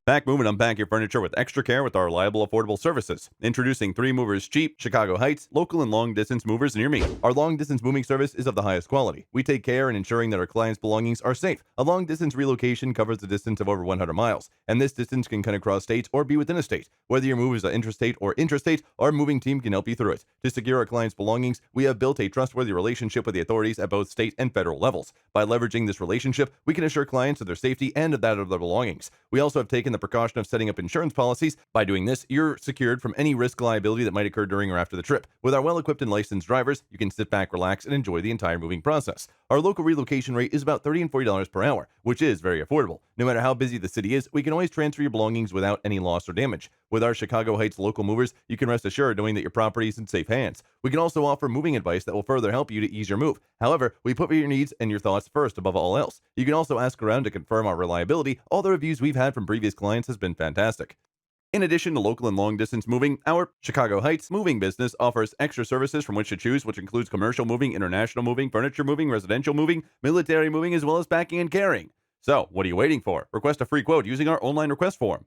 Pack, move, and unpack your furniture with extra care with our reliable, affordable services. Introducing 3 Movers Cheap, Chicago Heights, local and long distance movers near me. Our long distance moving service is of the highest quality. We take care in ensuring that our clients' belongings are safe. A long distance relocation covers a distance of over 100 miles, and this distance can cut across states or be within a state. Whether your move is interstate or intrastate, our moving team can help you through it. To secure our clients' belongings, we have built a trustworthy relationship with the authorities at both state and federal levels. By leveraging this relationship, we can assure clients of their safety and of that of their belongings. We also have taken the precaution of setting up insurance policies. By doing this, you're secured from any risk liability that might occur during or after the trip. With our well-equipped and licensed drivers, you can sit back, relax, and enjoy the entire moving process. Our local relocation rate is about $30 and $40 per hour, which is very affordable. No matter how busy the city is, we can always transfer your belongings without any loss or damage. With our Chicago Heights local movers, you can rest assured knowing that your property is in safe hands. We can also offer moving advice that will further help you to ease your move. However, we put your needs and your thoughts first above all else. You can also ask around to confirm our reliability. All the reviews we've had from previous clients has been fantastic. In addition to local and long distance moving, our Chicago Heights moving business offers extra services from which to choose, which includes commercial moving, international moving, furniture moving, residential moving, military moving, as well as packing and carrying. So, what are you waiting for? Request a free quote using our online request form.